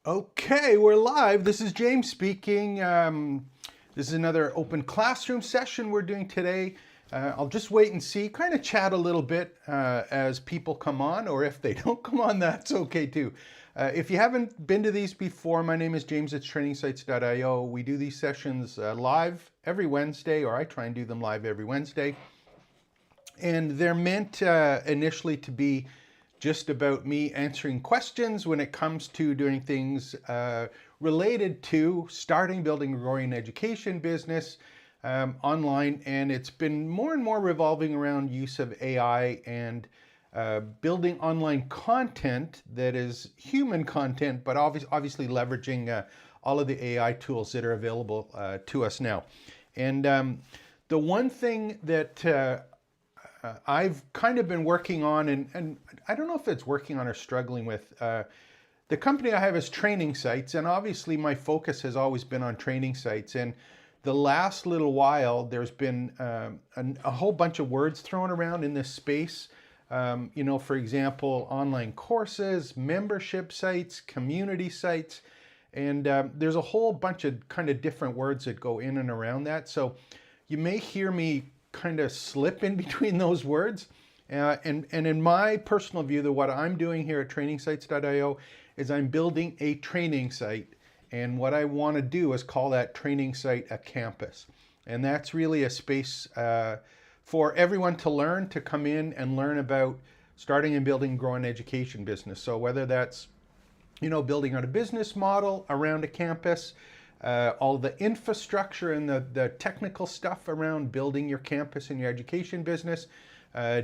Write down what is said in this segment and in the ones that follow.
Okay, we're live. This is James speaking. This is another open classroom session we're doing today. I'll just wait and see, kind of chat a little bit as people come on, or if they don't come on, that's okay too. If you haven't been to these before, my name is James at trainingsites.io. We do these sessions live every Wednesday, or I try and do them live every Wednesday. And they're meant initially to be just about me answering questions when it comes to doing things related to starting, building, growing an education business online. And it's been more and more revolving around use of AI and building online content that is human content, but obviously leveraging all of the AI tools that are available to us now. And the one thing that I've kind of been working on, and I don't know if it's working on or struggling with. The company I have is Training Sites, and obviously my focus has always been on training sites. And the last little while, there's been a whole bunch of words thrown around in this space. For example, online courses, membership sites, community sites, and there's a whole bunch of kind of different words that go in and around that. So you may hear me kind of slip in between those words. And in my personal view, what I'm doing here at trainingsites.io is I'm building a training site. And what I want to do is call that training site a campus. And that's really a space for everyone to learn, to come in and learn about starting and building, growing education business. So whether that's, building out a business model around a campus, all the infrastructure and the technical stuff around building your campus and your education business,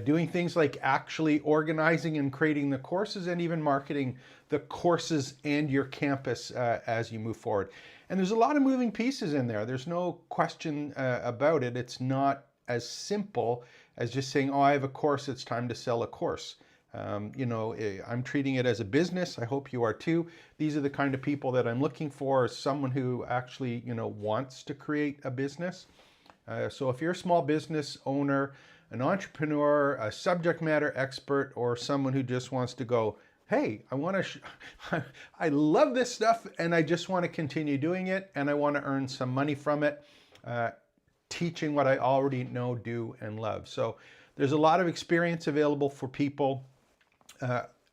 doing things like actually organizing and creating the courses, and even marketing the courses and your campus as you move forward. And there's a lot of moving pieces in there. There's no question about it. It's not as simple as just saying, oh, I have a course, it's time to sell a course. I'm treating it as a business. I hope you are too. These are the kind of people that I'm looking for, is someone who actually, wants to create a business. So if you're a small business owner, an entrepreneur, a subject matter expert, or someone who just wants to go, hey, I love this stuff and I just want to continue doing it and I want to earn some money from it, teaching what I already know, do, and love. So there's a lot of experience available for people.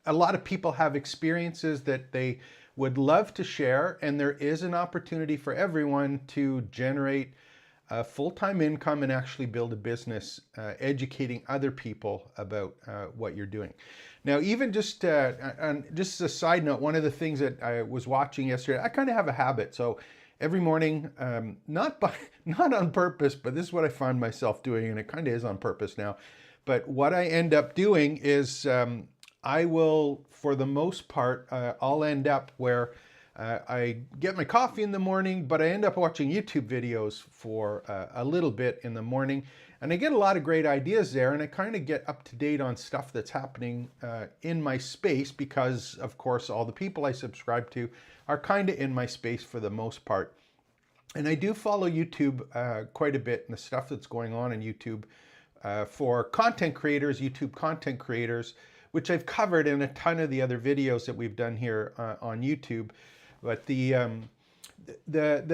A lot of people have experiences that they would love to share, and there is an opportunity for everyone to generate a full-time income and actually build a business educating other people about what you're doing. Now, even just as a side note, one of the things that I was watching yesterday, I kind of have a habit. So every morning, not on purpose, but this is what I find myself doing, and it kind of is on purpose now. But what I end up doing is I will, for the most part, I'll end up where I get my coffee in the morning, but I end up watching YouTube videos for a little bit in the morning. And I get a lot of great ideas there, and I kind of get up to date on stuff that's happening in my space because, of course, all the people I subscribe to are kind of in my space for the most part. And I do follow YouTube quite a bit, and the stuff that's going on in YouTube for content creators, YouTube content creators, which I've covered in a ton of the other videos that we've done here on YouTube. But the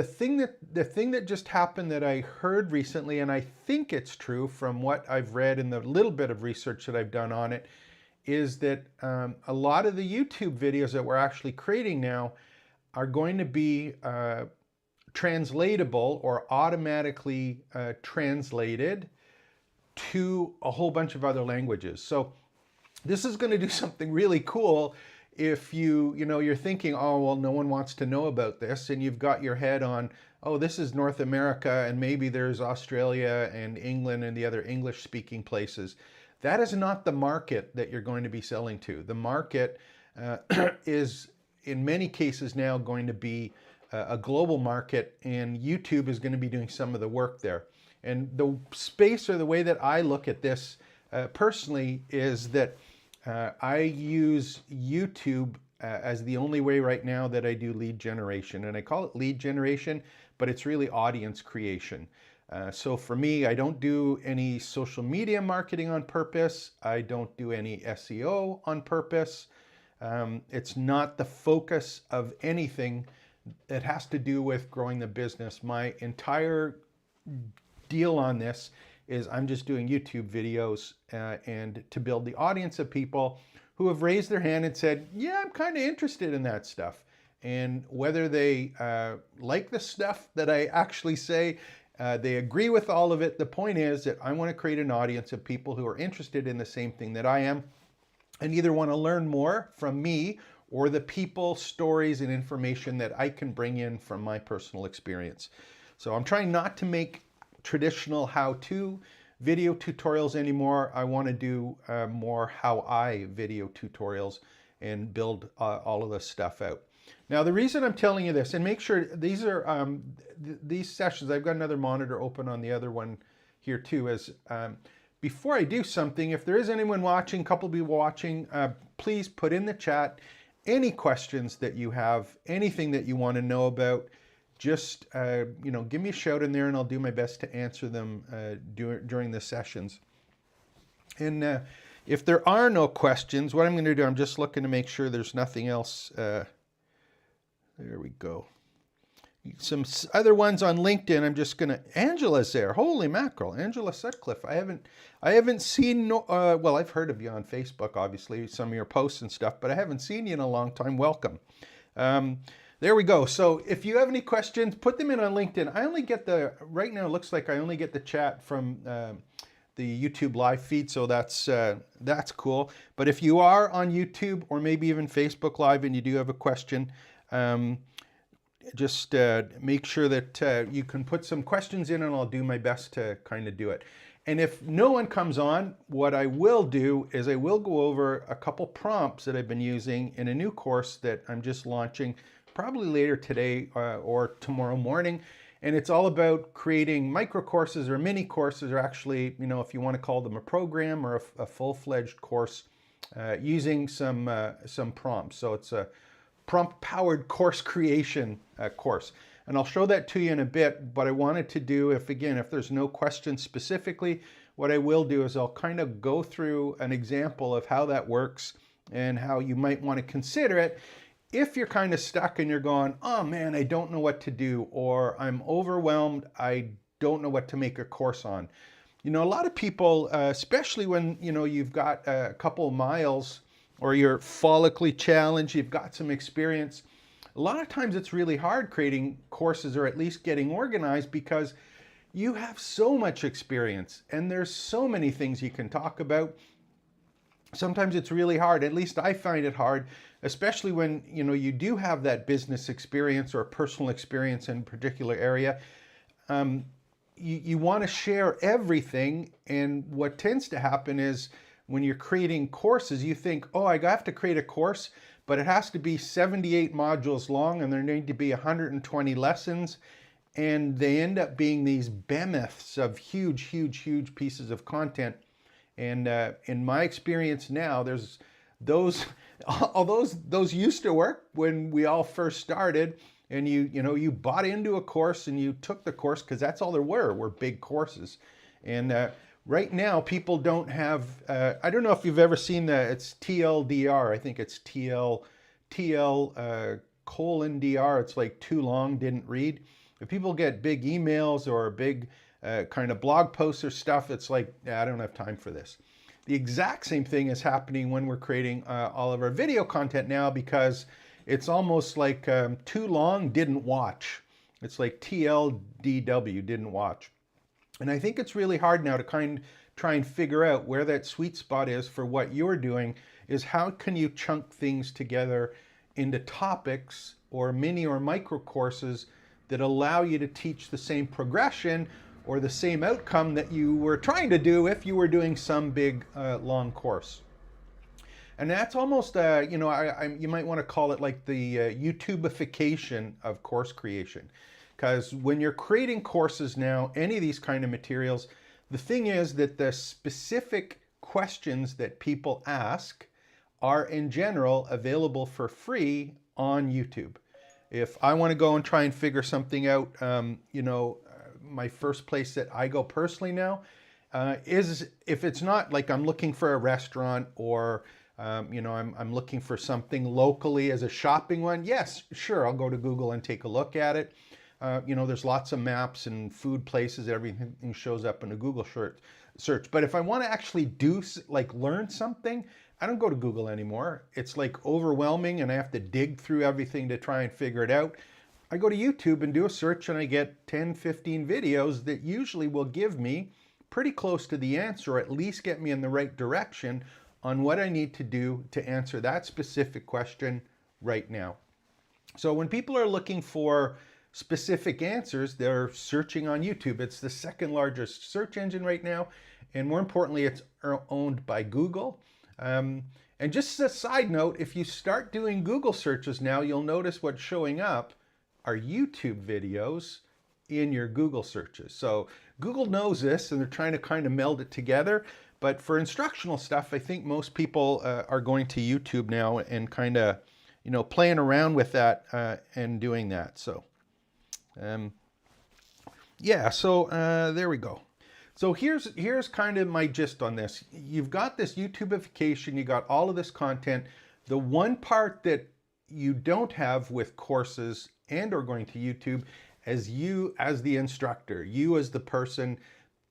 thing that just happened that I heard recently, and I think it's true from what I've read and the little bit of research that I've done on it, is that a lot of the YouTube videos that we're actually creating now are going to be translatable or automatically translated to a whole bunch of other languages. So this is going to do something really cool if you're thinking, oh, well, no one wants to know about this, and you've got your head on, oh, this is North America, and maybe there's Australia and England and the other English-speaking places. That is not the market that you're going to be selling to. The market is, in many cases now, going to be a global market, and YouTube is going to be doing some of the work there. And the space, or the way that I look at this personally, is that I use YouTube as the only way right now that I do lead generation. And I call it lead generation, but it's really audience creation. So for me, I don't do any social media marketing on purpose. I don't do any SEO on purpose. It's not the focus of anything. It has to do with growing the business. My entire deal on this is I'm just doing YouTube videos and to build the audience of people who have raised their hand and said, yeah, I'm kind of interested in that stuff. And whether they like the stuff that I actually say, they agree with all of it. The point is that I want to create an audience of people who are interested in the same thing that I am and either want to learn more from me or the people, stories, and information that I can bring in from my personal experience. So I'm trying not to make traditional how-to video tutorials anymore. I want to do more how-I video tutorials and build all of this stuff out. Now, the reason I'm telling you this, and make sure these are these sessions, I've got another monitor open on the other one here too, is before I do something, if there is anyone watching, a couple of people watching, please put in the chat any questions that you have, anything that you want to know about. Just give me a shout in there and I'll do my best to answer them during the sessions. And if there are no questions, what I'm going to do, I'm just looking to make sure there's nothing else. There we go. Some other ones on LinkedIn. I'm just going to. Angela's there. Holy mackerel, Angela Sutcliffe. I haven't seen. Well, I've heard of you on Facebook, obviously, some of your posts and stuff, but I haven't seen you in a long time. Welcome. There we go. So if you have any questions, put them in on LinkedIn. I only get right now it looks like I only get the chat from the YouTube live feed, so that's cool. But if you are on YouTube or maybe even Facebook Live and you do have a question, just make sure that you can put some questions in and I'll do my best to kind of do it. And if no one comes on, what I will do is I will go over a couple prompts that I've been using in a new course that I'm just launching probably later today or tomorrow morning. And it's all about creating micro courses or mini courses, or actually, if you want to call them a program or a full-fledged course using some prompts. So it's a prompt-powered course creation course. And I'll show that to you in a bit, but I wanted to do, if there's no question specifically, what I will do is I'll kind of go through an example of how that works and how you might want to consider it if you're kind of stuck and you're going, oh man, I don't know what to do, or I'm overwhelmed, I don't know what to make a course on. A lot of people, especially when, you've got a couple of miles or you're follically challenged, you've got some experience, a lot of times it's really hard creating courses or at least getting organized because you have so much experience and there's so many things you can talk about. Sometimes it's really hard, at least I find it hard, especially when you do have that business experience or personal experience in a particular area. You want to share everything, and what tends to happen is when you're creating courses, you think, oh, I have to create a course, but it has to be 78 modules long and there need to be 120 lessons, and they end up being these behemoths of huge, huge, huge pieces of content. And in my experience now, there's those used to work when we all first started, and you bought into a course and you took the course because that's all there were big courses. And right now people don't have, I don't know if you've ever seen it's TLDR, I think it's TL colon DR, it's like too long, didn't read. If people get big emails or big kind of blog posts or stuff, it's like, I don't have time for this. The exact same thing is happening when we're creating all of our video content now, because it's almost like too long, didn't watch. It's like TLDW, didn't watch. And I think it's really hard now to try and figure out where that sweet spot is for what you're doing, is how can you chunk things together into topics or mini or micro courses that allow you to teach the same progression or the same outcome that you were trying to do if you were doing some big long course. And that's almost, you might want to call it like the YouTubification of course creation. Because when you're creating courses now, any of these kind of materials, the thing is that the specific questions that people ask are in general available for free on YouTube. If I want to go and try and figure something out, my first place that I go personally now is if it's not like I'm looking for a restaurant or You know, I'm looking for something locally as a shopping one. Yes, sure, I'll go to Google and take a look at it. You know, there's lots of maps and food places, everything shows up in a Google search. But if I want to actually do, like, learn something, I don't go to Google anymore. It's like overwhelming and I have to dig through everything to try and figure it out. I go to YouTube and do a search and I get 10, 15 videos that usually will give me pretty close to the answer, or at least get me in the right direction on what I need to do to answer that specific question right now. So when people are looking for specific answers, they're searching on YouTube. It's the second largest search engine right now. And more importantly, it's owned by Google. And just as a side note, if you start doing Google searches now, you'll notice what's showing up are YouTube videos in your Google searches. So Google knows this and they're trying to kind of meld it together. But for instructional stuff, I think most people are going to YouTube now and kind of, you know, playing around with that and doing that. So yeah, so there we go. So here's kind of my gist on this. You've got this YouTubification, you got all of this content. The one part that you don't have with courses and or going to YouTube as you as the instructor, you as the person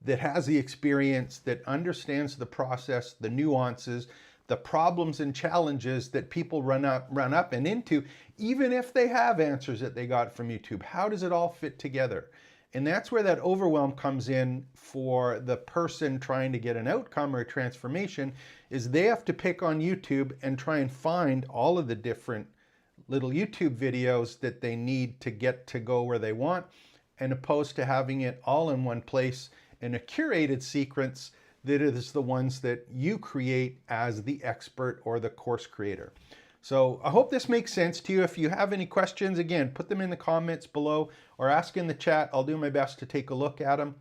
that has the experience, that understands the process, the nuances, the problems and challenges that people run up and into, even if they have answers that they got from YouTube. How does it all fit together? And that's where that overwhelm comes in for the person trying to get an outcome or a transformation, is they have to pick on YouTube and try and find all of the different little YouTube videos that they need to get to go where they want, and opposed to having it all in one place in a curated sequence that is the ones that you create as the expert or the course creator. So I hope this makes sense to you. If you have any questions, again, put them in the comments below or ask in the chat. I'll do my best to take a look at them,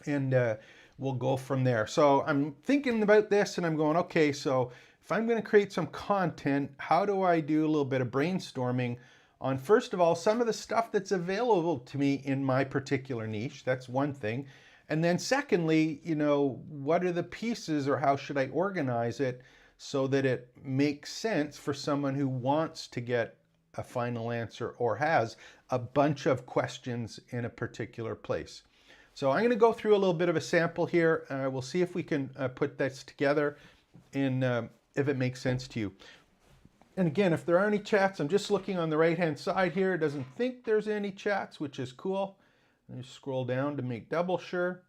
and we'll go from there. So I'm thinking about this and I'm going, okay, so if I'm going to create some content, how do I do a little bit of brainstorming on, first of all, some of the stuff that's available to me in my particular niche? That's one thing. And then secondly, you know, what are the pieces, or how should I organize it so that it makes sense for someone who wants to get a final answer or has a bunch of questions in a particular place. So I'm going to go through a little bit of a sample here. We'll see if we can put this together and if it makes sense to you. And again, if there are any chats, I'm just looking on the right-hand side here. It doesn't think there's any chats, which is cool. Let me scroll down to make double sure.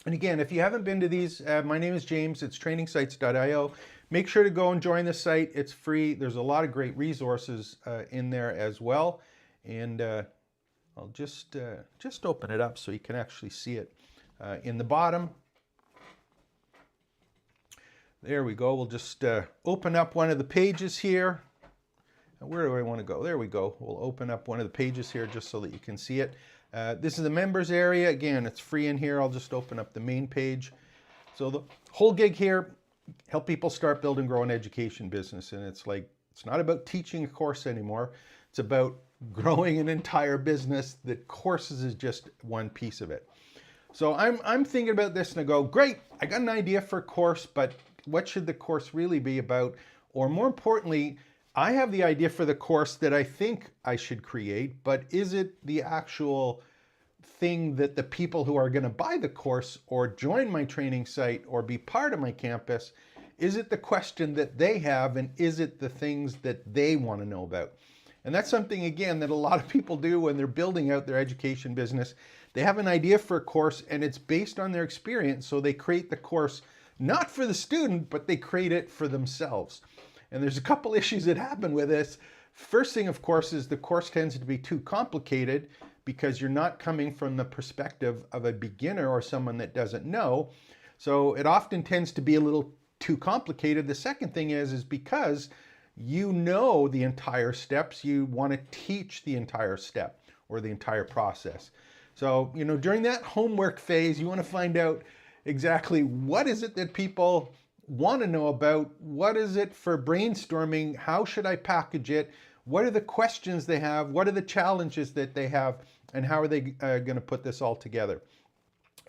And again, if you haven't been to these, my name is James. It's trainingsites.io. Make sure to go and join the site. It's free. There's a lot of great resources in there as well. And I'll just open it up so you can actually see it in the bottom. There we go. We'll just open up one of the pages here. Where do I want to go? There we go. We'll open up one of the pages here just so that you can see it. This is the members area. Again, it's free in here. I'll just open up the main page. So the whole gig here, help people start, build, and grow an education business. And it's like, it's not about teaching a course anymore. It's about growing an entire business. That courses is just one piece of it. So I'm thinking about this and I go, great, I got an idea for a course, but what should the course really be about? Or more importantly, I have the idea for the course that I think I should create, but is it the actual thing that the people who are going to buy the course or join my training site or be part of my campus, is it the question that they have, and is it the things that they want to know about? And that's something, again, that a lot of people do when they're building out their education business. They have an idea for a course and it's based on their experience, so they create the course not for the student, but they create it for themselves. And there's a couple issues that happen with this. First thing, of course, is the course tends to be too complicated because you're not coming from the perspective of a beginner or someone that doesn't know. So it often tends to be a little too complicated. The second thing is because you know the entire steps, you want to teach the entire step or the entire process. So, you know, during that homework phase, you want to find out exactly what is it that people want to know about, what is it for brainstorming, how should I package it, what are the questions they have, what are the challenges that they have, and how are they going to put this all together.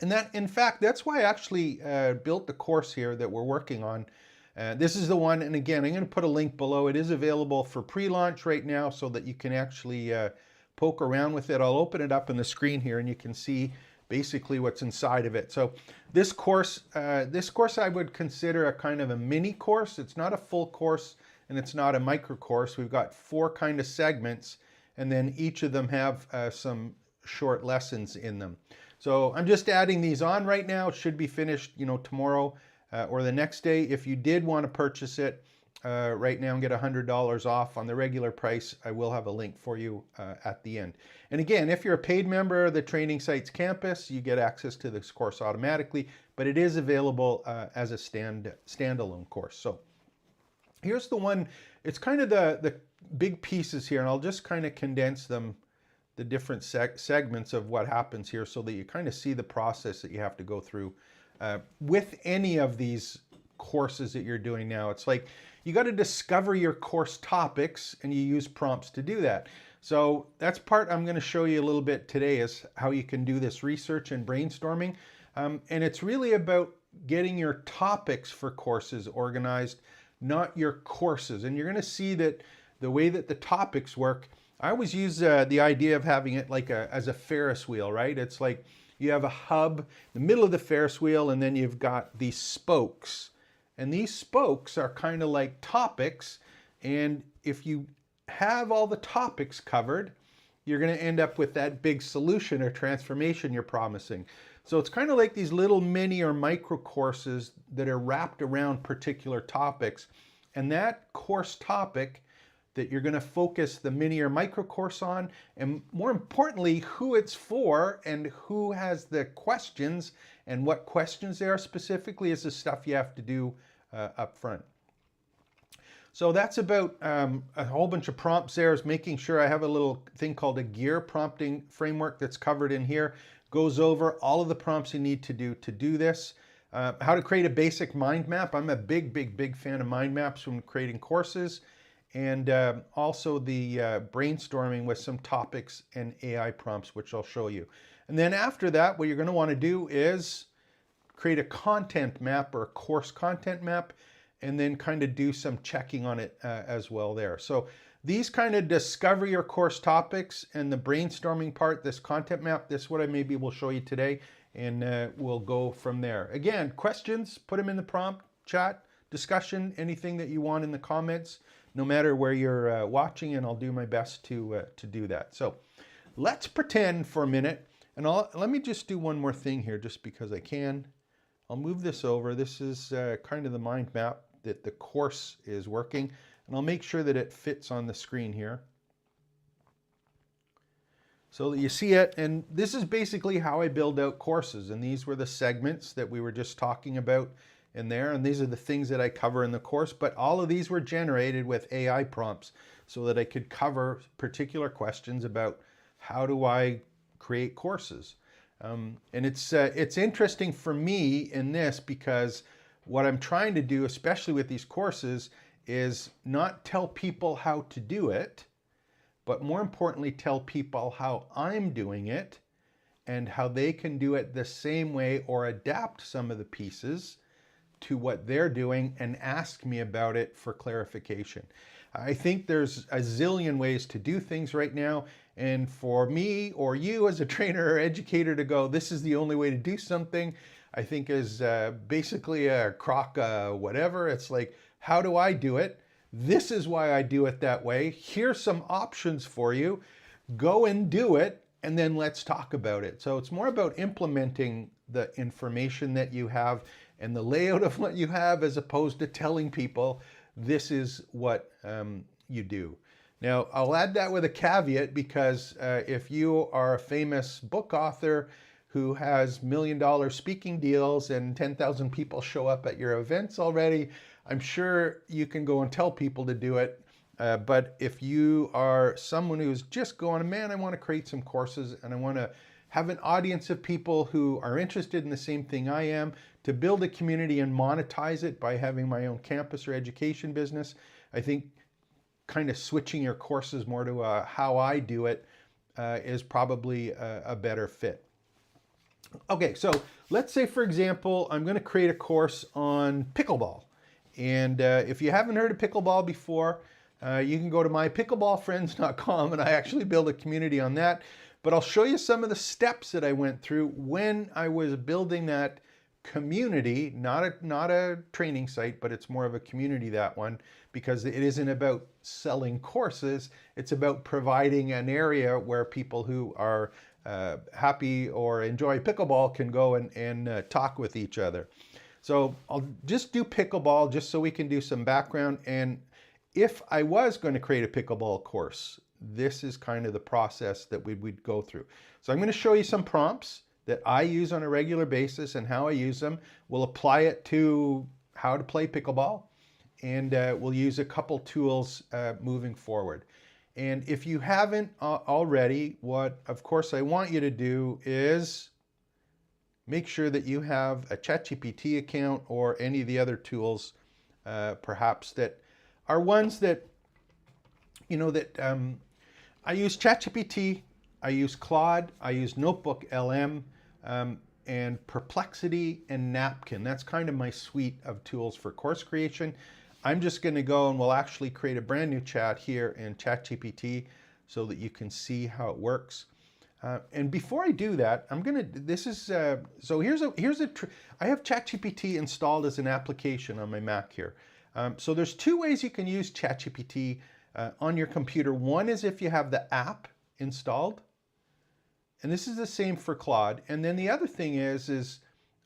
And that, in fact, that's why I actually built the course here that we're working on. This is the one, and again, I'm going to put a link below. It is available for pre-launch right now so that you can actually poke around with it. I'll open it up on the screen here and you can see basically what's inside of it. So this course I would consider a kind of a mini course. It's not a full course and it's not a micro course. We've got 4 kind of segments, and then each of them have some short lessons in them. So I'm just adding these on right now. It should be finished, tomorrow or the next day. If you did want to purchase it right now and get $100 off on the regular price, I will have a link for you at the end. And again, if you're a paid member of the Training Sites Campus, you get access to this course automatically, but it is available as a standalone course. So here's the one. It's kind of the big pieces here, and I'll just kind of condense them, the different segments of what happens here, so that you kind of see the process that you have to go through with any of these courses that you're doing now. It's like you got to discover your course topics, and you use prompts to do that. So that's part I'm going to show you a little bit today, is how you can do this research and brainstorming. And it's really about getting your topics for courses organized, not your courses. And you're going to see that the way that the topics work, I always use the idea of having it like as a Ferris wheel, right? It's like you have a hub, the middle of the Ferris wheel, and then you've got these spokes. And these spokes are kind of like topics. And if you have all the topics covered, you're going to end up with that big solution or transformation you're promising. So it's kind of like these little mini or micro courses that are wrapped around particular topics. And that course topic that you're going to focus the mini or micro course on, and more importantly, who it's for and who has the questions and what questions they are specifically, is the stuff you have to do up front. So that's about a whole bunch of prompts there, is making sure I have a little thing called a gear prompting framework that's covered in here. Goes over all of the prompts you need to do this. How to create a basic mind map. I'm a big fan of mind maps when creating courses. And also the brainstorming with some topics and AI prompts, which I'll show you. And then after that, what you're going to want to do is create a content map or a course content map, and then kind of do some checking on it as well there. So these kind of discover your course topics, and the brainstorming part, this content map, this is what I maybe will show you today, and we'll go from there. Again, questions, put them in the prompt, chat, discussion, anything that you want in the comments, no matter where you're watching, and I'll do my best to do that. So let's pretend for a minute, and let me just do one more thing here, just because I can. I'll move this over. This is kind of the mind map that the course is working, and I'll make sure that it fits on the screen here so that you see it. And this is basically how I build out courses, and these were the segments that we were just talking about in there, and these are the things that I cover in the course, but all of these were generated with AI prompts so that I could cover particular questions about how do I create courses. And it's interesting for me in this, because what I'm trying to do, especially with these courses, is not tell people how to do it, but more importantly, tell people how I'm doing it and how they can do it the same way or adapt some of the pieces to what they're doing and ask me about it for clarification. I think there's a zillion ways to do things right now, and for me or you as a trainer or educator to go, this is the only way to do something, I think is basically a crock whatever. It's like, how do I do it? This is why I do it that way. Here's some options for you. Go and do it, and then let's talk about it. So it's more about implementing the information that you have and the layout of what you have, as opposed to telling people this is what you do. Now, I'll add that with a caveat, because if you are a famous book author who has $1 million speaking deals and 10,000 people show up at your events already, I'm sure you can go and tell people to do it. But if you are someone who's just going, man, I want to create some courses and I want to have an audience of people who are interested in the same thing I am, to build a community and monetize it by having my own campus or education business, I think kind of switching your courses more to how I do it is probably a better fit. Okay, so let's say, for example, I'm going to create a course on pickleball. And if you haven't heard of pickleball before, you can go to mypickleballfriends.com, and I actually build a community on that. But I'll show you some of the steps that I went through when I was building that community, not a training site, but it's more of a community, that one, because it isn't about selling courses. It's about providing an area where people who are happy or enjoy pickleball can go and talk with each other. So I'll just do pickleball just so we can do some background. And if I was going to create a pickleball course, this is kind of the process that we'd go through. So I'm going to show you some prompts that I use on a regular basis and how I use them. We'll apply it to how to play pickleball, and we'll use a couple tools moving forward. And if you haven't already, what of course I want you to do is make sure that you have a ChatGPT account or any of the other tools, perhaps that are ones that, you know, that I use ChatGPT, I use Claude, I use Notebook LM, and Perplexity and Napkin. That's kind of my suite of tools for course creation. I'm just going to go and we'll actually create a brand new chat here in ChatGPT so that you can see how it works. And before I do that, I'm gonna, this is, so I have ChatGPT installed as an application on my Mac here. So there's two ways you can use ChatGPT on your computer. One is if you have the app installed, and this is the same for Claude. And then the other thing is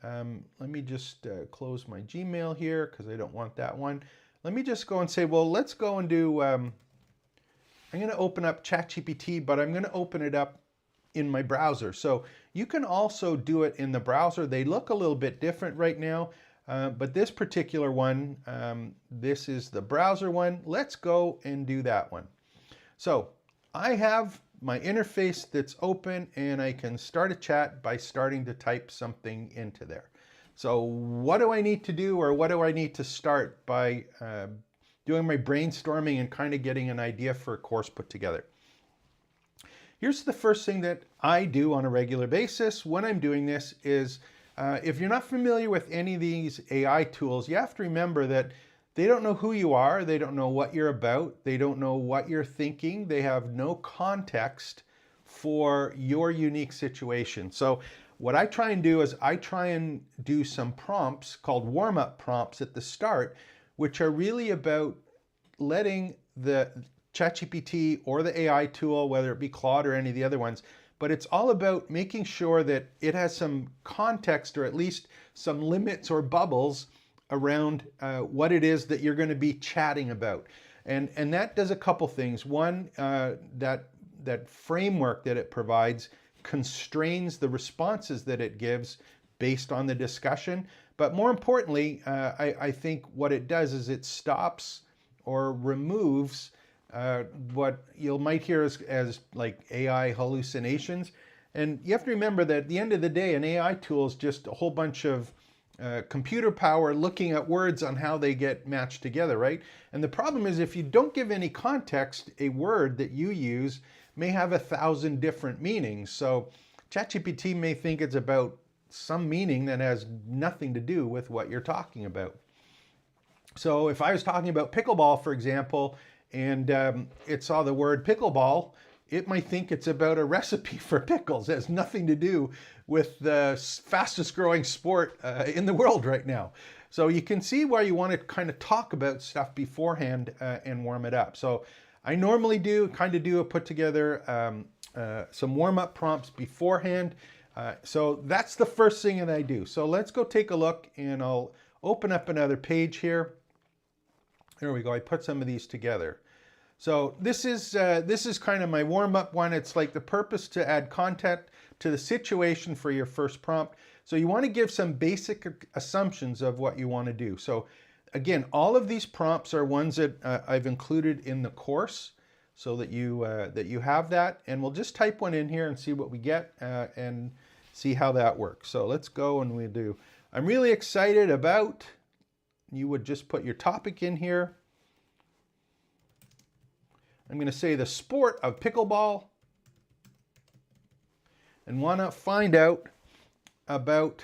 let me just close my Gmail here because I don't want that one. Let me just go and say, well, let's go and do, I'm gonna open up ChatGPT, but I'm gonna open it up in my browser. So you can also do it in the browser. They look a little bit different right now, but this particular one, this is the browser one. Let's go and do that one. So I have my interface that's open, and I can start a chat by starting to type something into there. So what do I need to do, or what do I need to start by doing my brainstorming and kind of getting an idea for a course put together? Here's the first thing that I do on a regular basis when I'm doing this is, if you're not familiar with any of these AI tools, you have to remember that they don't know who you are, they don't know what you're about, they don't know what you're thinking, they have no context for your unique situation. So what I try and do is I try and do some prompts called warm-up prompts at the start, which are really about letting the ChatGPT or the AI tool, whether it be Claude or any of the other ones, but it's all about making sure that it has some context or at least some limits or bubbles around what it is that you're going to be chatting about. And that does a couple things. One, that framework that it provides constrains the responses that it gives based on the discussion. But more importantly, I think what it does is it stops or removes what you might hear as like AI hallucinations. And you have to remember that at the end of the day, an AI tool is just a whole bunch of computer power looking at words on how they get matched together, right? And the problem is if you don't give any context, a word that you use may have 1,000 different meanings. So ChatGPT may think it's about some meaning that has nothing to do with what you're talking about. So if I was talking about pickleball, for example, and it saw the word pickleball, it might think it's about a recipe for pickles. It has nothing to do with the fastest growing sport in the world right now. So you can see why you want to kind of talk about stuff beforehand and warm it up. So I normally put together some warm-up prompts beforehand. So that's the first thing that I do. So let's go take a look, and I'll open up another page here. There we go. I put some of these together. So this is kind of my warm-up one. It's like the purpose to add content to the situation for your first prompt. So you want to give some basic assumptions of what you want to do. So again, all of these prompts are ones that I've included in the course so that you have that. And we'll just type one in here and see what we get and see how that works. So let's go and we do. I'm really excited about, you would just put your topic in here. I'm going to say the sport of pickleball and want to find out about,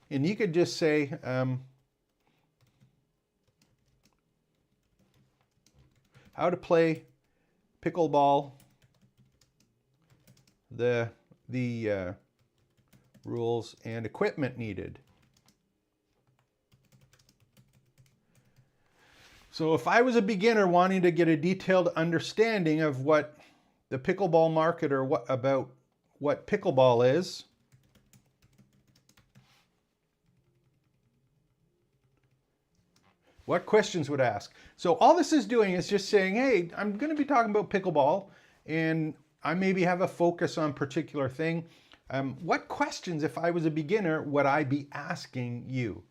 and you could just say how to play pickleball, the rules and equipment needed. So if I was a beginner wanting to get a detailed understanding of what the pickleball market or about what pickleball is, what questions would I ask? So all this is doing is just saying, hey, I'm going to be talking about pickleball, and I maybe have a focus on a particular thing. What questions, if I was a beginner, would I be asking you?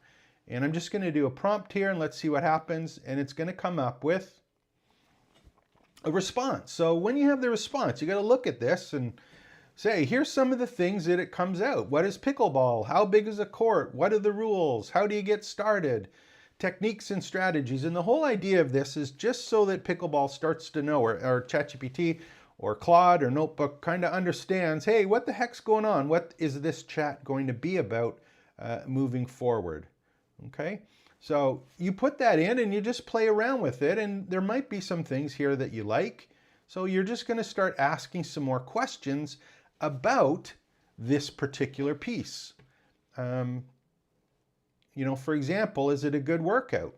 And I'm just going to do a prompt here, and let's see what happens. And it's going to come up with a response. So when you have the response, you got to look at this and say, here's some of the things that it comes out. What is pickleball? How big is a court? What are the rules? How do you get started? Techniques and strategies. And the whole idea of this is just so that pickleball starts to know, or ChatGPT or Claude or Notebook kind of understands, hey, what the heck's going on? What is this chat going to be about moving forward? Okay, so you put that in and you just play around with it, and there might be some things here that you like. So you're just going to start asking some more questions about this particular piece. You know, for example, is it a good workout?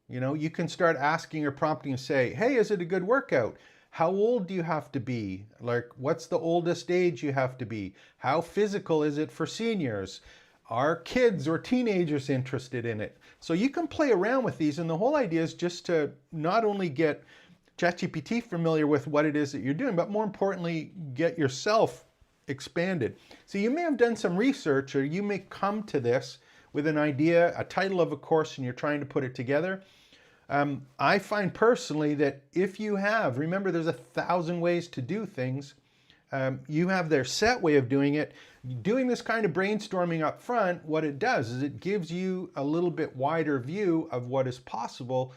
You know, you can start asking or prompting and say, hey, is it a good workout? How old do you have to be? Like, what's the oldest age you have to be? How physical is it for seniors? Are kids or teenagers interested in it? So you can play around with these, and the whole idea is just to not only get ChatGPT familiar with what it is that you're doing, but more importantly, get yourself expanded. So you may have done some research, or you may come to this with an idea, a title of a course, and you're trying to put it together. I find personally that if you have, remember there's 1,000 ways to do things, you have their set way of doing it. Doing this kind of brainstorming up front, what it does is it gives you a little bit wider view of what is possible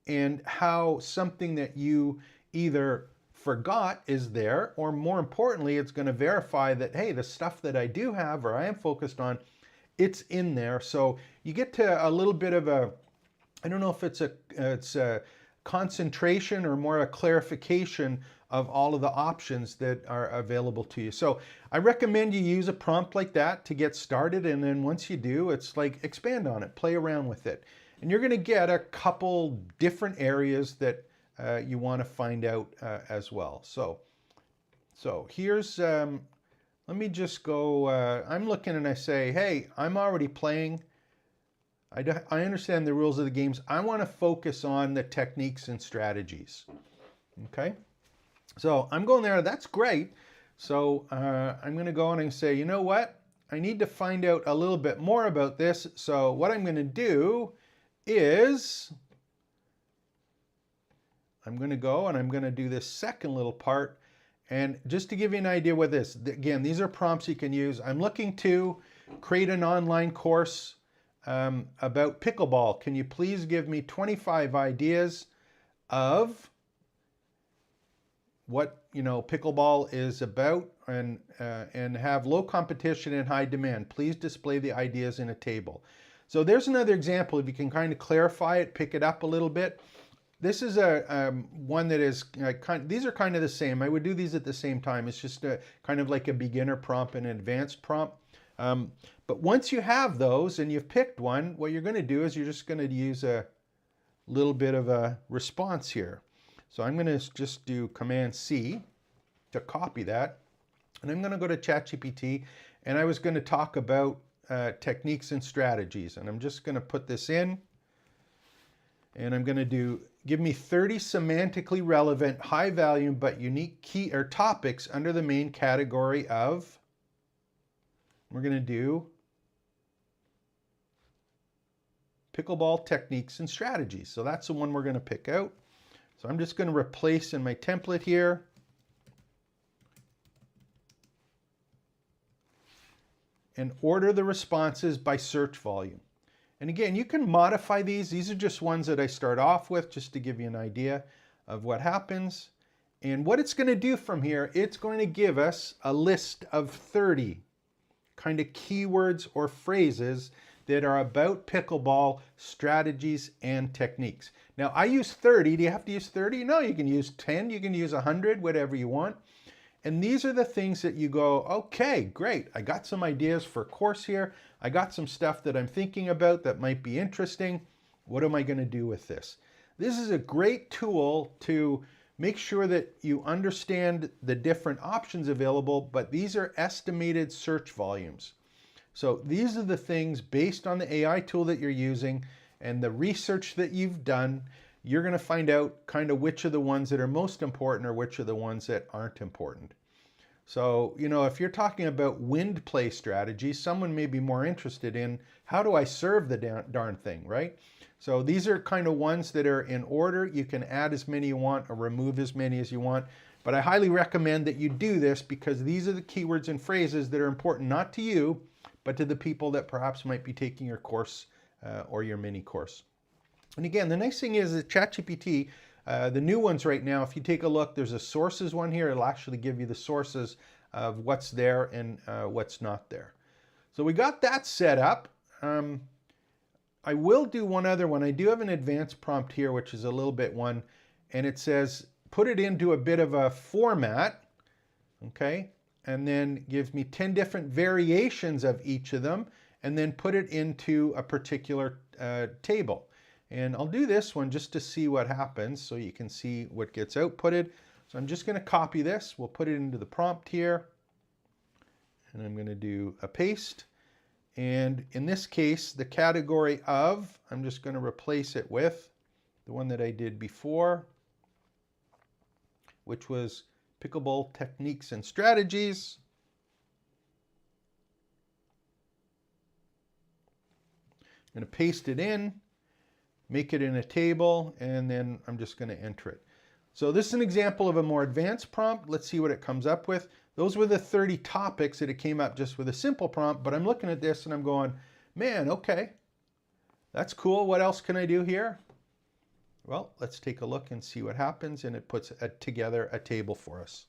and how something that you either forgot is there, or more importantly, it's going to verify that, hey, the stuff that I do have or I am focused on, it's in there. So you get to a little bit of a, I don't know if it's a concentration or more a clarification of all of the options that are available to you. So I recommend you use a prompt like that to get started, and then once you do, it's like expand on it, play around with it. And you're going to get a couple different areas that you want to find out as well. So here's, let me just go, I'm looking and I say, hey, I'm already playing. I understand the rules of the games. I want to focus on the techniques and strategies. Okay, so I'm going there. That's great. So I'm going to go and say, you know what? I need to find out a little bit more about this. So what I'm going to do is I'm going to go and I'm going to do this second little part. And just to give you an idea what this, again, these are prompts you can use. I'm looking to create an online course about pickleball. Can you please give me 25 ideas of what, you know, pickleball is about, and have low competition and high demand. Please display the ideas in a table. So there's another example. If you can kind of clarify it, pick it up a little bit. This is a one that is these are kind of the same. I would do these at the same time. It's just kind of like a beginner prompt and an advanced prompt. But once you have those and you've picked one, what you're going to do is you're just going to use a little bit of a response here. So I'm going to just do Command C to copy that. And I'm going to go to ChatGPT, and I was going to talk about techniques and strategies. And I'm just going to put this in, and I'm going to do, give me 30 semantically relevant, high volume, but unique key or topics under the main category of, we're going to do pickleball techniques and strategies. So that's the one we're going to pick out. So I'm just going to replace in my template here. And order the responses by search volume. And again, you can modify these. These are just ones that I start off with just to give you an idea of what happens. And what it's going to do from here, it's going to give us a list of 30 kind of keywords or phrases that are about pickleball strategies and techniques. Now, I use 30. Do you have to use 30? No, you can use 10, you can use 100, whatever you want. And these are the things that you go, okay, great. I got some ideas for a course here. I got some stuff that I'm thinking about that might be interesting. What am I going to do with this? This is a great tool to make sure that you understand the different options available, but these are estimated search volumes. So these are the things based on the AI tool that you're using and the research that you've done. You're going to find out kind of which are the ones that are most important or which are the ones that aren't important. So, you know, if you're talking about wind play strategies, someone may be more interested in how do I serve the darn thing, right? So these are kind of ones that are in order. You can add as many you want or remove as many as you want. But I highly recommend that you do this because these are the keywords and phrases that are important not to you, but to the people that perhaps might be taking your course or your mini course. And again, the nice thing is that ChatGPT, the new ones right now, if you take a look, there's a sources one here. It'll actually give you the sources of what's there and what's not there. So we got that set up. I will do one other one. I do have an advanced prompt here, which is a little bit one, and it says, put it into a bit of a format, okay? And then gives me 10 different variations of each of them, and then put it into a particular table. And I'll do this one just to see what happens so you can see what gets outputted. So I'm just going to copy this. We'll put it into the prompt here. And I'm going to do a paste. And in this case, the category of, I'm just going to replace it with the one that I did before, which was pickleball techniques and strategies. I'm going to paste it in, make it in a table, and then I'm just going to enter it. So this is an example of a more advanced prompt. Let's see what it comes up with. Those were the 30 topics that it came up just with a simple prompt, but I'm looking at this and I'm going, man, okay, that's cool. What else can I do here? Well, let's take a look and see what happens, and it puts together a table for us.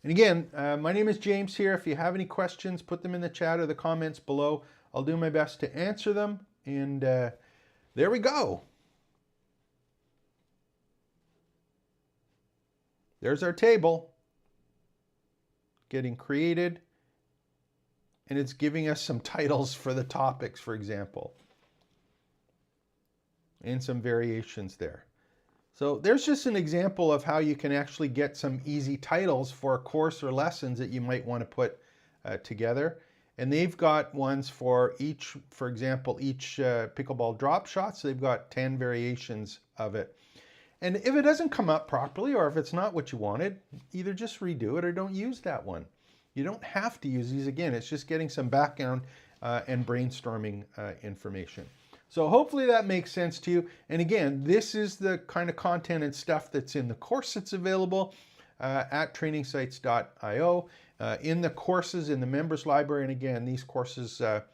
And again, my name is James here. If you have any questions, put them in the chat or the comments below. I'll do my best to answer them, and there we go. There's our table getting created, and it's giving us some titles for the topics, for example, and some variations there. So there's just an example of how you can actually get some easy titles for a course or lessons that you might want to put together. And they've got ones for each, for example, each pickleball drop shot. So they've got 10 variations of it. And if it doesn't come up properly, or if it's not what you wanted, either just redo it or don't use that one. You don't have to use these again. It's just getting some background and brainstorming information. So hopefully that makes sense to you. And again, this is the kind of content and stuff that's in the course that's available at trainingsites.io. In the courses in the members library. And again, these courses, a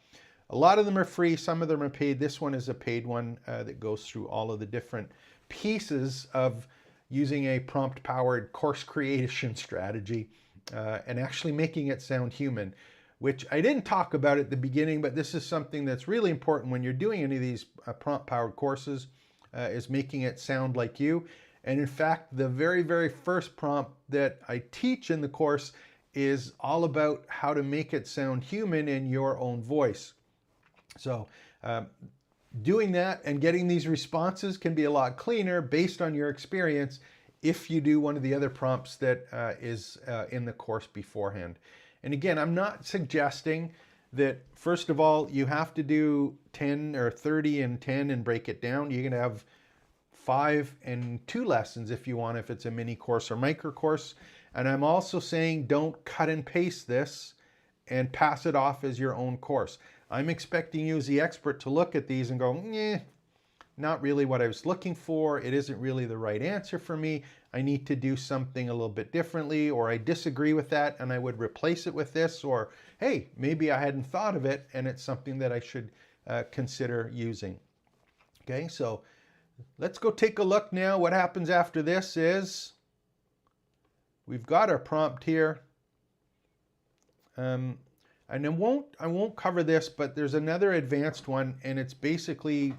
lot of them are free, some of them are paid. This one is a paid one that goes through all of the different pieces of using a prompt powered course creation strategy and actually making it sound human, which I didn't talk about at the beginning, but this is something that's really important when you're doing any of these prompt powered courses, is making it sound like you. And in fact, the very, very first prompt that I teach in the course is all about how to make it sound human in your own voice. So doing that and getting these responses can be a lot cleaner based on your experience if you do one of the other prompts that is in the course beforehand. And again, I'm not suggesting that, first of all, you have to do 10 or 30 and 10 and break it down. You can have 5 and 2 lessons if you want, if it's a mini course or micro course. And I'm also saying don't cut and paste this and pass it off as your own course. I'm expecting you as the expert to look at these and go, not really what I was looking for. It isn't really the right answer for me. I need to do something a little bit differently, or I disagree with that and I would replace it with this, or hey, maybe I hadn't thought of it and it's something that I should consider using. Okay, so let's go take a look now. What happens after this is we've got our prompt here. And I won't cover this, but there's another advanced one, and it's basically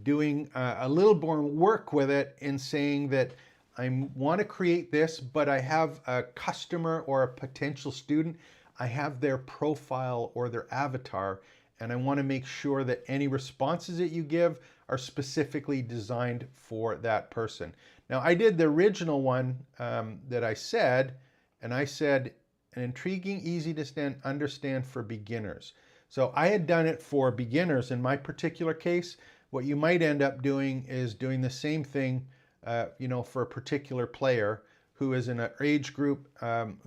doing a little more work with it in saying that I want to create this, but I have a customer or a potential student. I have their profile or their avatar, and I want to make sure that any responses that you give are specifically designed for that person. Now, I did the original one that I said, and I said, an intriguing, easy to understand for beginners. So I had done it for beginners in my particular case. What you might end up doing is doing the same thing, for a particular player who is in an age group,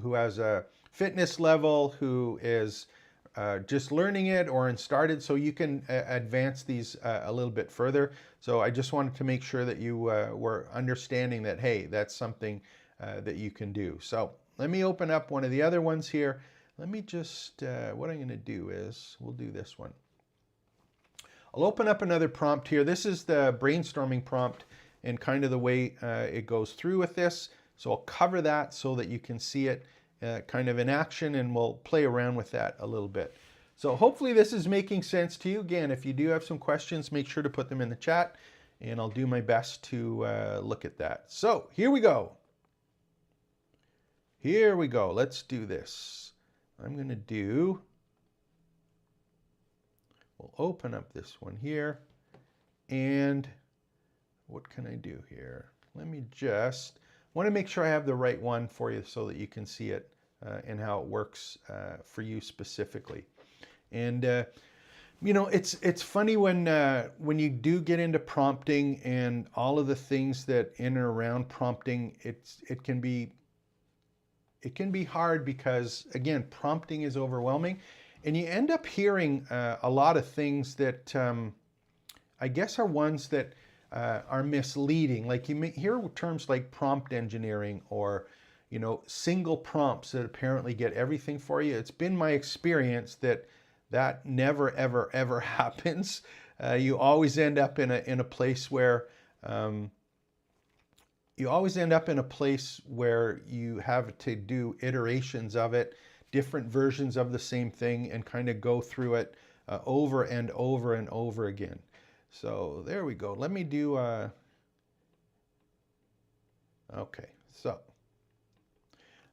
who has a fitness level, who is just learning it or started, so you can advance these a little bit further. So I just wanted to make sure that you were understanding that, hey, that's something that you can do. So let me open up one of the other ones here. Let me just, what I'm going to do is, we'll do this one. I'll open up another prompt here. This is the brainstorming prompt and kind of the way it goes through with this. So I'll cover that so that you can see it kind of in action, and we'll play around with that a little bit. So hopefully this is making sense to you. Again, if you do have some questions, make sure to put them in the chat, and I'll do my best to look at that. So here we go. Here we go. Let's do this. I'm going to do, we'll open up this one here, and what can I do here? Let me just, want to make sure I have the right one for you so that you can see it and how it works for you specifically. And it's funny when you do get into prompting and all of the things that in and around prompting, it can be hard because, again, prompting is overwhelming, and you end up hearing a lot of things that I guess are ones that are misleading. Like you may hear terms like prompt engineering or, single prompts that apparently get everything for you. It's been my experience that never, ever, ever happens. You always end up in a place where you have to do iterations of it, different versions of the same thing, and kind of go through it over and over and over again. So there we go. Let me do, okay, so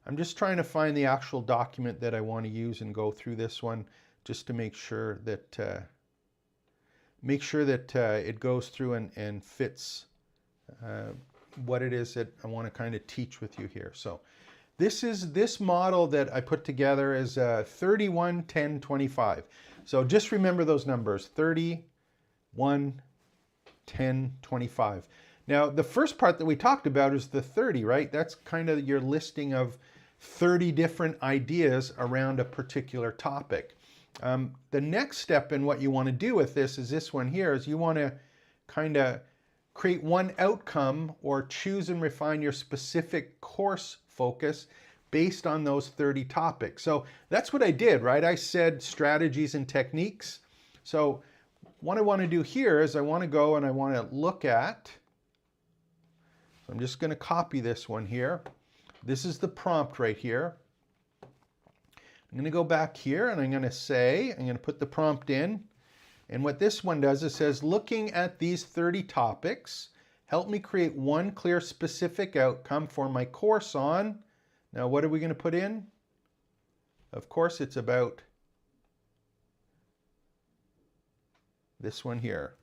I'm just trying to find the actual document that I want to use and go through this one just to make sure that it goes through and fits what it is that I want to kind of teach with you here. So this model that I put together is 31, 10, 25. So just remember those numbers, 30, 1, 10, 25. Now, the first part that we talked about is the 30, right? That's kind of your listing of 30 different ideas around a particular topic. The next step in what you want to do with this is this one here, is you want to kind of create one outcome or choose and refine your specific course focus based on those 30 topics. So that's what I did, right? I said strategies and techniques. So what I want to do here is I want to go and I want to look at, so I'm just going to copy this one here. This is the prompt right here. I'm going to go back here and I'm going to put the prompt in. And what this one does, it says, looking at these 30 topics, help me create one clear specific outcome for my course on. Now, what are we going to put in? Of course, it's about this one here.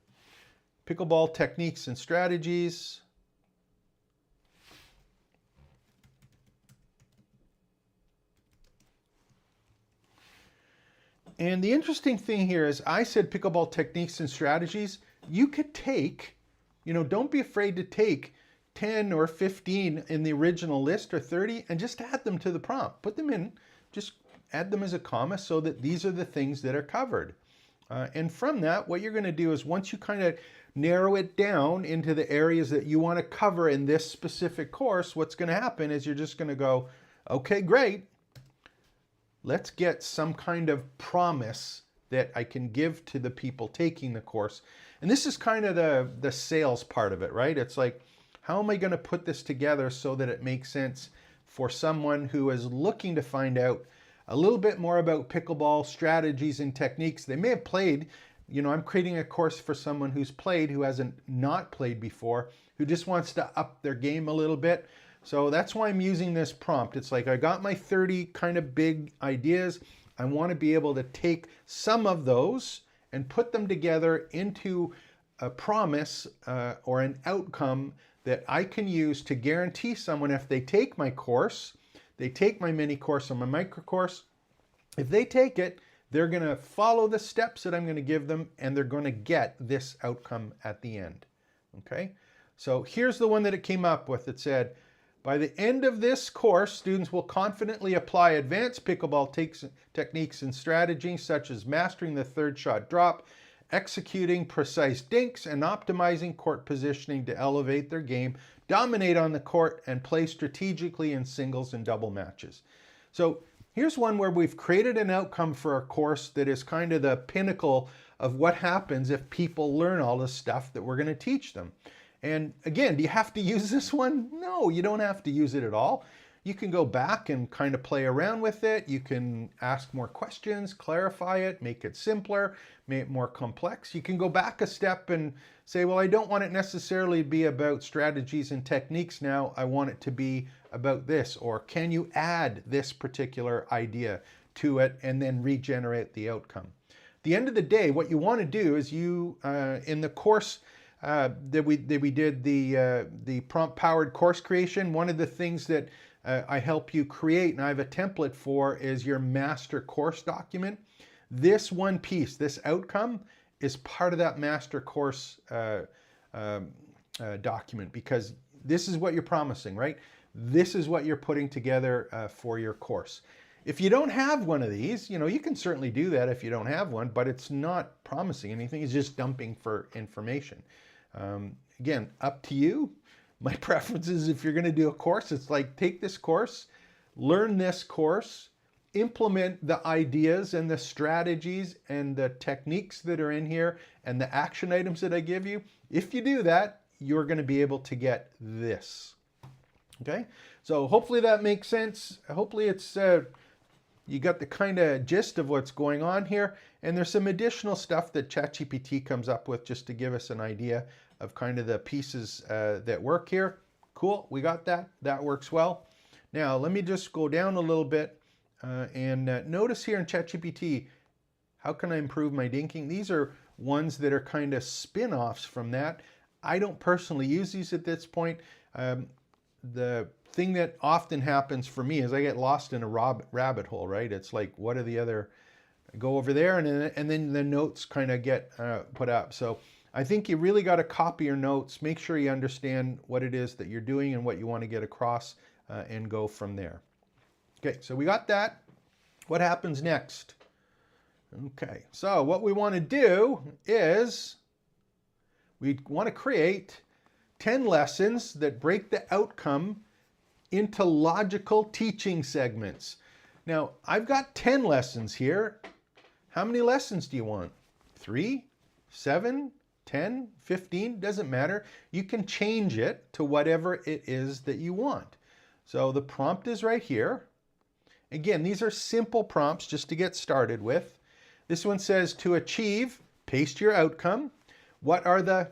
Pickleball techniques and strategies. And the interesting thing here is I said pickleball techniques and strategies. You could take, don't be afraid to take 10 or 15 in the original list or 30 and just add them to the prompt. Put them in, just add them as a comma so that these are the things that are covered. And from that, what you're going to do is once you kind of narrow it down into the areas that you want to cover in this specific course, what's going to happen is you're just going to go, okay, great. Let's get some kind of promise that I can give to the people taking the course. And this is kind of the sales part of it, right? It's like, how am I going to put this together so that it makes sense for someone who is looking to find out a little bit more about pickleball strategies and techniques. They may have played, you know, I'm creating a course for someone who's played, who hasn't not played before, who just wants to up their game a little bit. So that's why I'm using this prompt. It's like I got my 30 kind of big ideas. I want to be able to take some of those and put them together into a promise or an outcome that I can use to guarantee someone, if they take my course, they take my mini course or my micro course, if they take it, they're going to follow the steps that I'm going to give them, and they're going to get this outcome at the end. Okay, so here's the one that it came up with. It said, by the end of this course, students will confidently apply advanced pickleball techniques and strategies such as mastering the third shot drop, executing precise dinks, and optimizing court positioning to elevate their game, dominate on the court, and play strategically in singles and double matches. So here's one where we've created an outcome for a course that is kind of the pinnacle of what happens if people learn all the stuff that we're going to teach them. And again, do you have to use this one? No, you don't have to use it at all. You can go back and kind of play around with it. You can ask more questions, clarify it, make it simpler, make it more complex. You can go back a step and say, well, I don't want it necessarily to be about strategies and techniques now. I want it to be about this. Or can you add this particular idea to it and then regenerate the outcome? At the end of the day, what you want to do is you, in the course that we did the prompt-powered course creation, one of the things that I help you create, and I have a template for, is your master course document. This one piece, this outcome, is part of that master course document, because this is what you're promising, right? This is what you're putting together for your course. If you don't have one of these, you know, you can certainly do that if you don't have one, but it's not promising anything. It's just dumping for information. Again, up to you. My preference is, if you're going to do a course, it's like, take this course, learn this course, implement the ideas and the strategies and the techniques that are in here and the action items that I give you. If you do that, you're going to be able to get this. Okay, so hopefully that makes sense. Hopefully it's you got the kind of gist of what's going on here. And there's some additional stuff that ChatGPT comes up with just to give us an idea of kind of the pieces that work here. Cool, we got that. That works well. Now, let me just go down a little bit and notice here in ChatGPT, how can I improve my dinking? These are ones that are kind of spin-offs from that. I don't personally use these at this point. The thing that often happens for me is I get lost in a rabbit hole, right? It's like, what are the other, I go over there and then the notes kind of get put up. So I think you really got to copy your notes, make sure you understand what it is that you're doing and what you want to get across, and go from there. Okay, so we got that. What happens next? Okay, so what we want to do is we want to create 10 lessons that break the outcome into logical teaching segments. Now, I've got 10 lessons here. How many lessons do you want? 3, 7, 10, 15, doesn't matter. You can change it to whatever it is that you want. So the prompt is right here. Again, these are simple prompts just to get started with. This one says, to achieve, paste your outcome. What are the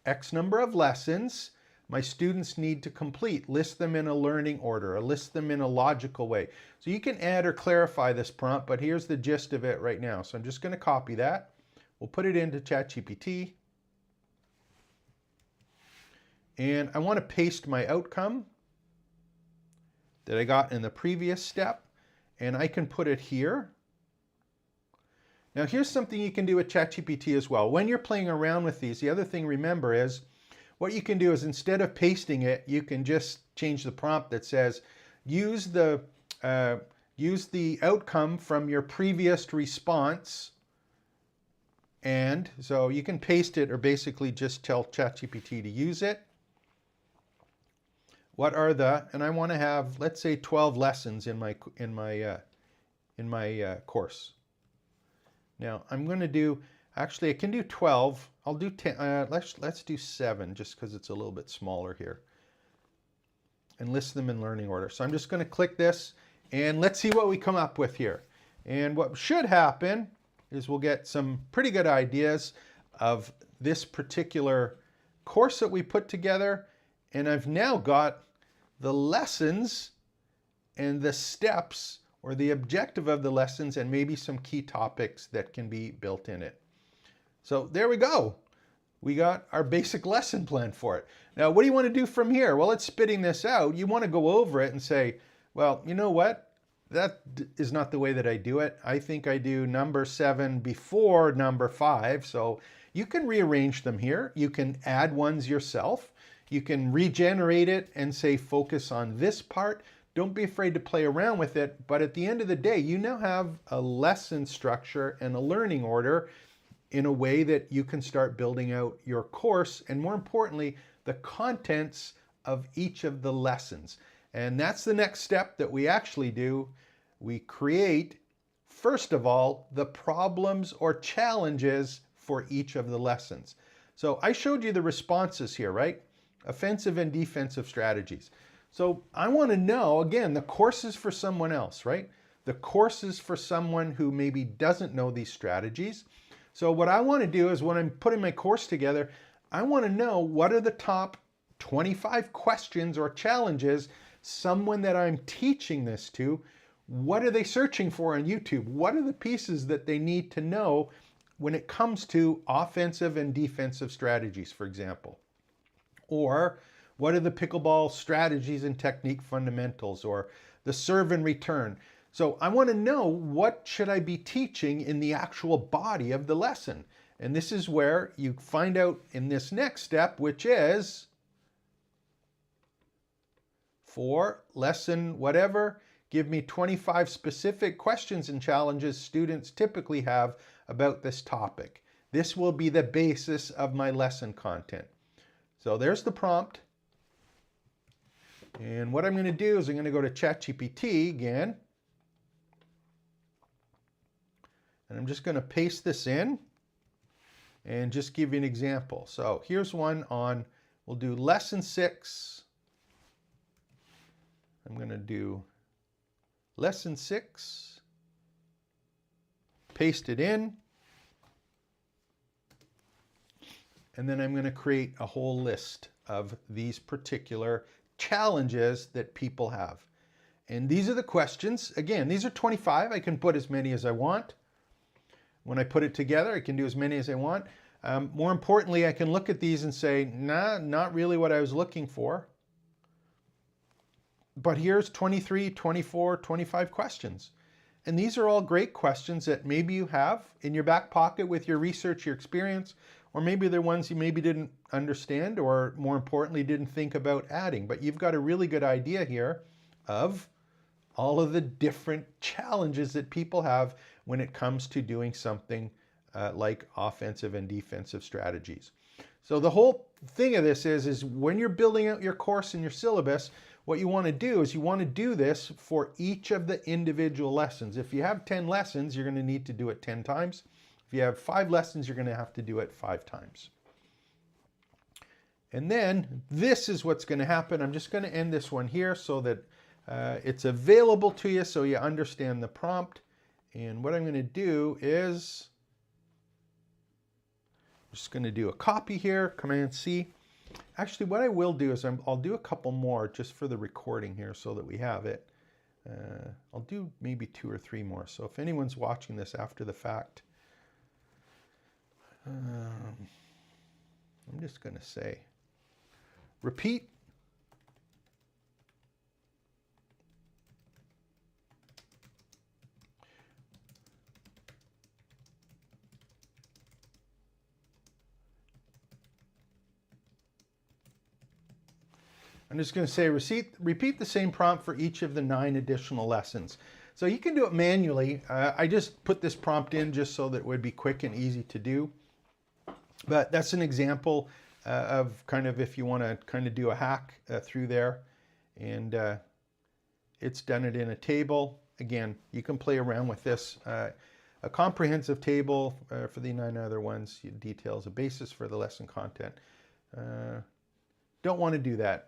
X number of lessons my students need to complete? List them in a learning order, or list them in a logical way. So you can add or clarify this prompt, but here's the gist of it right now. So I'm just going to copy that. We'll put it into ChatGPT. And I want to paste my outcome that I got in the previous step, and I can put it here. Now here's something you can do with ChatGPT as well. When you're playing around with these, the other thing remember is, what you can do is, instead of pasting it, you can just change the prompt that says, use the outcome from your previous response. And so you can paste it, or basically just tell ChatGPT to use it. What are the, and I want to have, let's say 12 lessons in my course. Now I'm going to do, actually I can do 12. I'll do 10. Let's do 7 just because it's a little bit smaller here. And list them in learning order. So I'm just going to click this, And let's see what we come up with here. And what should happen is we'll get some pretty good ideas of this particular course that we put together. And I've now got the lessons and the steps or the objective of the lessons and maybe some key topics that can be built in it. So there we go. We got our basic lesson plan for it. Now, what do you want to do from here? Well, it's spitting this out. You want to go over it and say, well, you know what? That is not the way that I do it. I think I do number 7 before number 5. So you can rearrange them here. You can add ones yourself. You can regenerate it and say, focus on this part. Don't be afraid to play around with it. But at the end of the day, you now have a lesson structure and a learning order in a way that you can start building out your course, and more importantly, the contents of each of the lessons. And that's the next step that we actually do. We create, first of all, the problems or challenges for each of the lessons. So I showed you the responses here, right? Offensive and defensive strategies. So I want to know, again, the course is for someone else, right? The course is for someone who maybe doesn't know these strategies. So what I want to do is when I'm putting my course together, I want to know what are the top 25 questions or challenges someone that I'm teaching this to, what are they searching for on YouTube? What are the pieces that they need to know when it comes to offensive and defensive strategies, for example? Or what are the pickleball strategies and technique fundamentals, or the serve and return? So I want to know what should I be teaching in the actual body of the lesson. And this is where you find out in this next step, which is for lesson whatever, give me 25 specific questions and challenges students typically have about this topic. This will be the basis of my lesson content. So there's the prompt. And what I'm going to do is I'm going to go to ChatGPT again. And I'm just going to paste this in and just give you an example. So here's one on, we'll do lesson 6. I'm going to do lesson 6, paste it in, and then I'm going to create a whole list of these particular challenges that people have. And these are the questions. Again, these are 25. I can put as many as I want. When I put it together, I can do as many as I want. More importantly, I can look at these and say, nah, not really what I was looking for. But here's 23, 24, 25 questions. And these are all great questions that maybe you have in your back pocket with your research, your experience, or maybe they're ones you maybe didn't understand, or more importantly, didn't think about adding. But you've got a really good idea here of all of the different challenges that people have when it comes to doing something like offensive and defensive strategies. So the whole thing of this is when you're building out your course and your syllabus, what you want to do is you want to do this for each of the individual lessons. If you have 10 lessons, you're going to need to do it 10 times. If you have 5 lessons, you're going to have to do it 5 times. And then this is what's going to happen. I'm just going to end this one here so that it's available to you so you understand the prompt. And what I'm going to do is I'm just going to do a copy here, Command C. Actually, what I will do is I'll do a couple more just for the recording here so that we have it. I'll do maybe 2 or 3 more. So if anyone's watching this after the fact, I'm just going to say, repeat. I'm just going to say repeat the same prompt for each of the 9 additional lessons. So you can do it manually. I just put this prompt in just so that it would be quick and easy to do. But that's an example of kind of if you want to kind of do a hack through there. And it's done it in a table. Again, you can play around with this. A comprehensive table for the 9 other ones details a basis for the lesson content. Don't want to do that.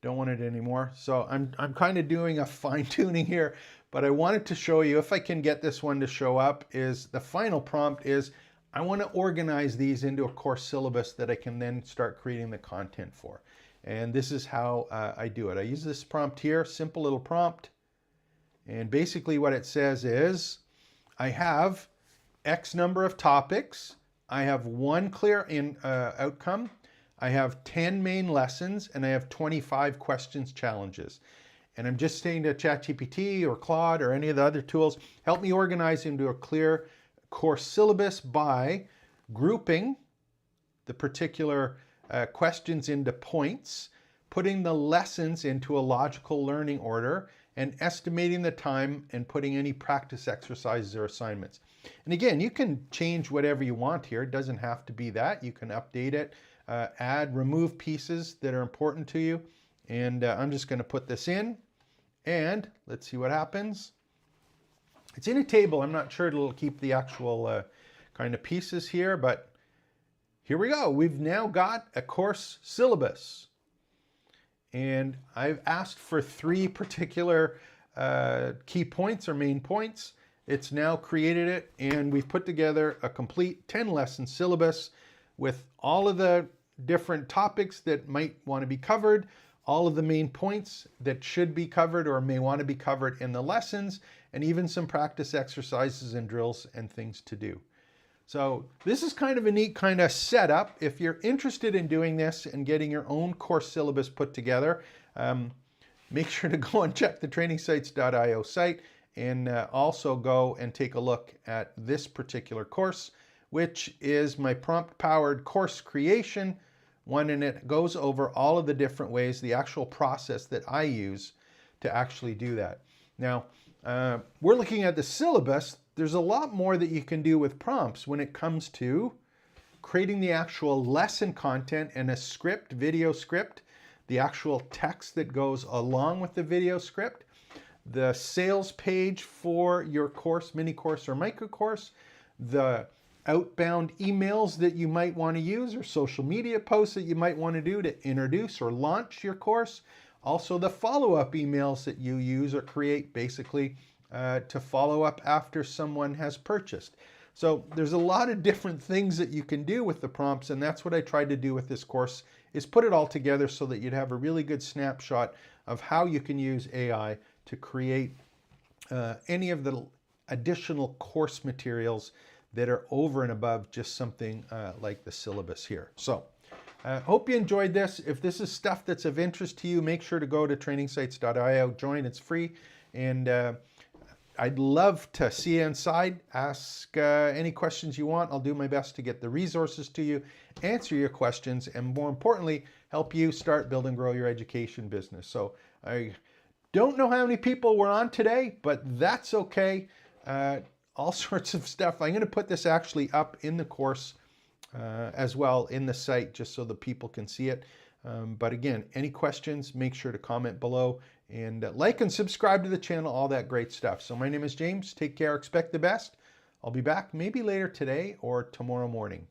Don't want it anymore. So I'm kind of doing a fine tuning here, but I wanted to show you, if I can get this one to show up, is the final prompt is I want to organize these into a course syllabus that I can then start creating the content for. And this is how I do it. I use this prompt here, simple little prompt. And basically what it says is I have X number of topics. I have one clear outcome. I have 10 main lessons, and I have 25 questions challenges. And I'm just saying to ChatGPT or Claude or any of the other tools, help me organize into a clear course syllabus by grouping the particular questions into points, putting the lessons into a logical learning order, and estimating the time and putting any practice exercises or assignments. And again, you can change whatever you want here. It doesn't have to be that. You can update it, add, remove pieces that are important to you. And I'm just going to put this in, and let's see what happens. It's in a table. I'm not sure it'll keep the actual kind of pieces here, but here we go. We've now got a course syllabus. And I've asked for 3 particular key points or main points. It's now created it, and we've put together a complete 10-lesson syllabus with all of the different topics that might want to be covered, all of the main points that should be covered or may want to be covered in the lessons, and even some practice exercises and drills and things to do. So this is kind of a neat kind of setup. If you're interested in doing this and getting your own course syllabus put together, make sure to go and check the trainingsites.io site, and also go and take a look at this particular course, which is my prompt-powered course creation one, and it goes over all of the different ways, the actual process that I use to actually do that. Now, we're looking at the syllabus. There's a lot more that you can do with prompts when it comes to creating the actual lesson content and a script, video script, the actual text that goes along with the video script, the sales page for your course, mini course or micro course, the outbound emails that you might want to use, or social media posts that you might want to do to introduce or launch your course. Also the follow-up emails that you use or create basically to follow up after someone has purchased. So there's a lot of different things that you can do with the prompts, and that's what I tried to do with this course, is put it all together so that you'd have a really good snapshot of how you can use AI to create any of the additional course materials that are over and above just something like the syllabus here. So hope you enjoyed this. If this is stuff that's of interest to you, make sure to go to trainingsites.io, join, it's free. And I'd love to see you inside. Ask any questions you want. I'll do my best to get the resources to you, answer your questions, and more importantly, help you start, build, and grow your education business. So I don't know how many people were on today, but that's okay. All sorts of stuff. I'm going to put this actually up in the course as well in the site, just so the people can see it. But again, any questions, make sure to comment below, and like and subscribe to the channel, all that great stuff. So my name is James. Take care. Expect the best. I'll be back maybe later today or tomorrow morning.